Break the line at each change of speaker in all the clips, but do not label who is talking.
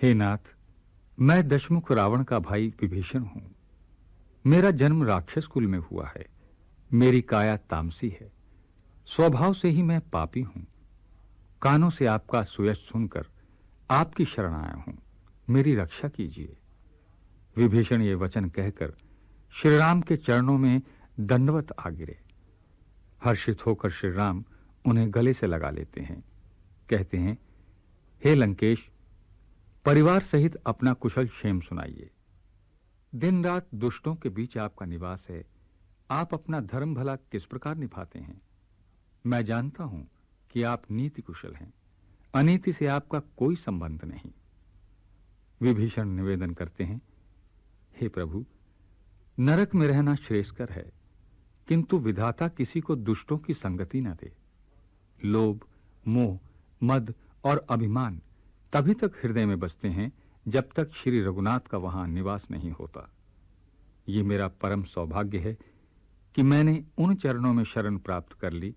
हे नाथ, मैं दशमुख रावण का भाई विभीषण हूं। मेरा जन्म राक्षस कुल में हुआ है। मेरी काया तामसी है। स्वभाव से ही मैं पापी हूं। कानों से आपका सुयश सुनकर आपकी शरण आया हूं। मेरी रक्षा कीजिए। विभीषण ये वचन कहकर श्री राम के चरणों में दंडवत आ गिरे। हर्षित होकर श्री राम उन्हें गले से लगा लेते हैं। कहते हैं, हे लंकेश, परिवार सहित अपना कुशल क्षेम सुनाइए। दिन रात दुष्टों के बीच आपका निवास है। आप अपना धर्म भला किस प्रकार निभाते हैं? मैं जानता हूं कि आप नीति कुशल हैं। अनीति से आपका कोई संबंध नहीं। विभीषण निवेदन करते हैं, हे प्रभु, नरक में रहना श्रेयस्कर है, किंतु विधाता किसी को दुष्टों की संगति न दे। लोभ, मोह, मद और अभिमान तभी तक हृदय में बसते हैं जब तक श्री रघुनाथ का वहां निवास नहीं होता। ये मेरा परम सौभाग्य है कि मैंने उन चरणों में शरण प्राप्त कर ली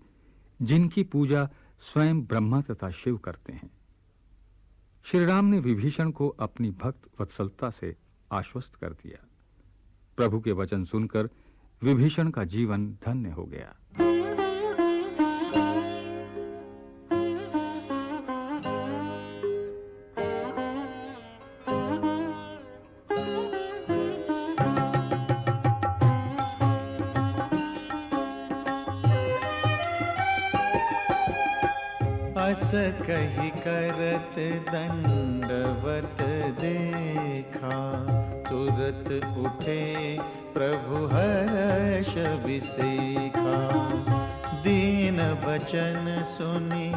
जिनकी पूजा स्वयं ब्रह्मा तथा शिव करते हैं। श्री राम ने विभीषण को अपनी भक्त वत्सलता से आश्वस्त कर दिया। प्रभु के वचन सुनकर विभीषण का जीवन धन्य हो गया।
अस कही करत दंडवत देखा, तुरत उठे प्रभु हर्ष विसेखा। दीन बचन सुनी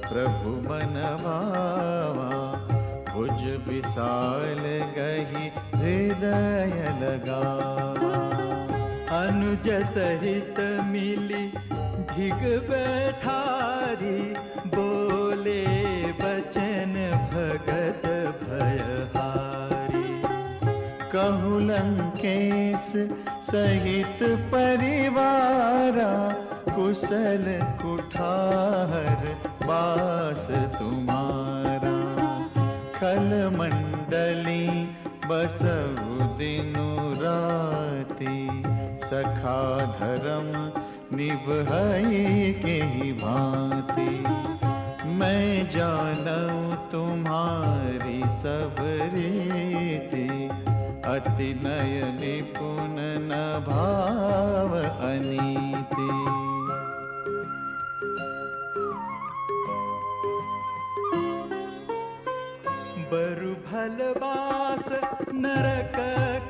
प्रभु मन भावा, भुज विशाल गही हृदय लगावा। अनुज सहित मिली धिग बैठारी, बोले बचन भगत भयहारी। कहु लंकेश सहित परिवारा, कुशल कुठार बास तुम्हारा। खल मंडली बसहु दिनु राती, सखा धर्म निभई के ही भांति। मैं जानूं तुम्हारी सब रीति, अति नय निपुण न भाव अनीति। बरु भल बास नरक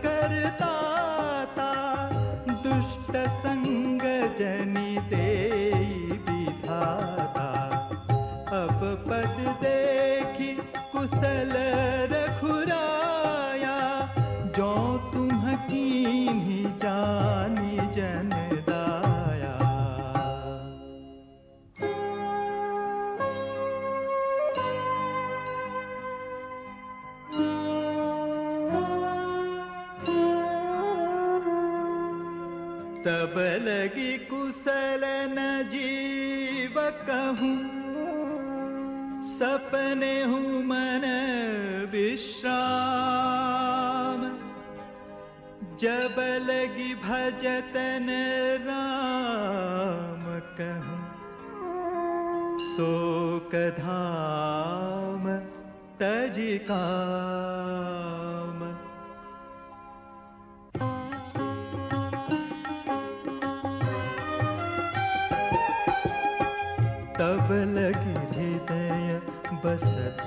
करताता, दुष्ट संग जनि देई विधाता। अब पद देखी कुशल रघुराया, जो तुम कीन्ही जानी जन दाया। तब लगी कुशल न जीव कहूं, सपने हूं मन विश्राम। जब लगी भजतन राम कहूं, शोक धाम तजि काम। तब लगी हृदय बसत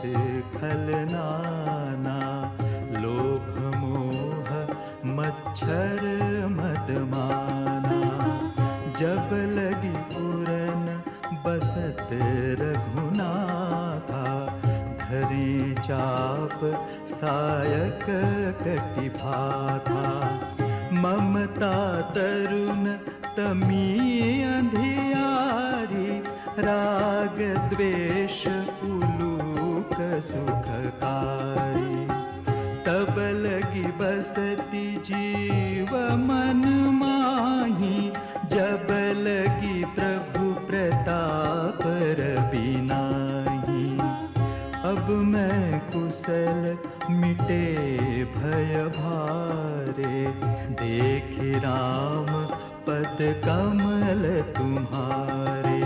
खल नाना, लोभ मोह मच्छर मदमाना। जब लगी पुरन बसत रघुनाथा, धरी चाप सायक कटिभाथा। ममता तरुण तमी अंधियारी, राग द्वेष उलूक सुखकारी। तब लगी बसती जीव मन माही, जब लगी प्रभु प्रताप रवि नाही। अब मैं कुशल नाम पद कमल तुम्हारे।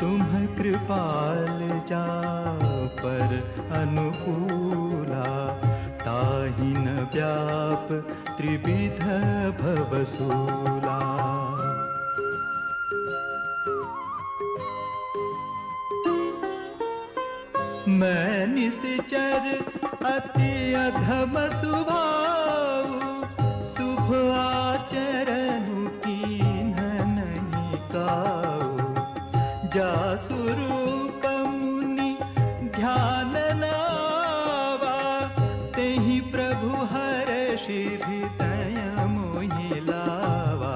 तुम कृपाल जा पर अनुकूला, ताहि न व्याप त्रिविध भवसूला। मैं निश्चर अति अधम स्वभाव, शुभ आचरण कीन्ह नहीं काऊ। जासु रूप मुनि ध्यान नावा, तेहि प्रभु हर्षि हृदय मोहि लावा।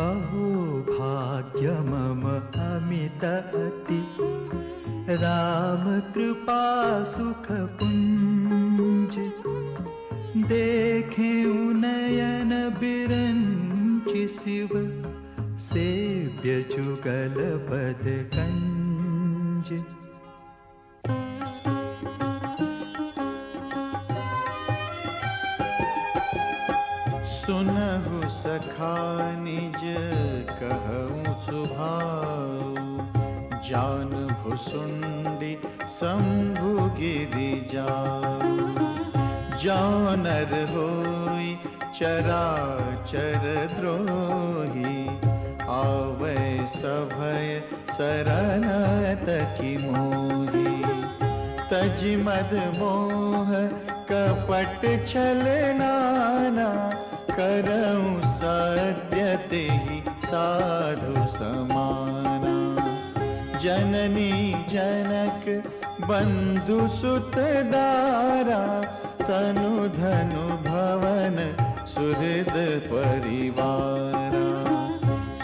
अहो भाग्य मम अमित अति, राम कृपा सुख पुंज। देखे नयन बिरंचि शिव, सेव्य जुगल पद कंज। सुनहु सखा निज कहूँ सुभाऊ, जान भुसुंडी शंभु गिरि जाऊ। जानर होई चराचर द्रोही, आवे सभय शरण तकी मोही। तजि मद मोह कपट छल नाना, करऊं सत्य तेहि साधु समाना। जननी जनक बंधु सुत दारा, तनु धनु भवन सुहृद परिवारा।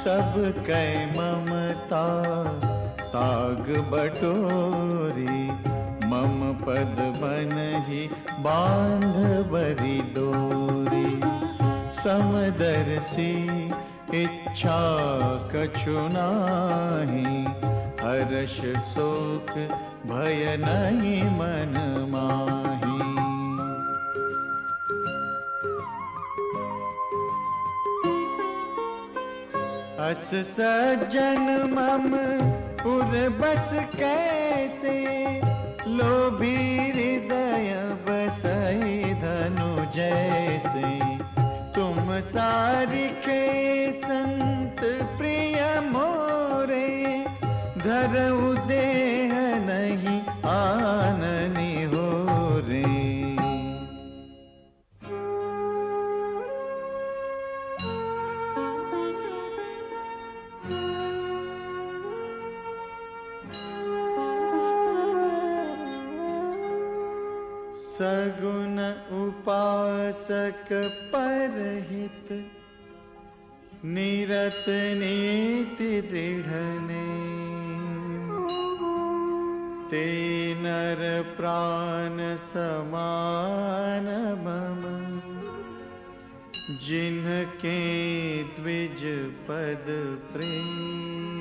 सब कै ममता ताग बटोरी, मम पद बनहि बांध बरी डोरी। समदर्शी इच्छा कछु नाहि, हर्ष शोक भय नहीं मन माही। अस सज्जन मम पुर बस कैसे, लोभी हृदय बसई धनु जैसे। तुम सारिखे संत प्रिय मोरे, धरऊ देह नहीं आननी हो रे। सगुन उपासक परहित, निरत नीति दृढ़ नेम। ते नर प्राण समान मम, जिनके द्विज पद प्रेम।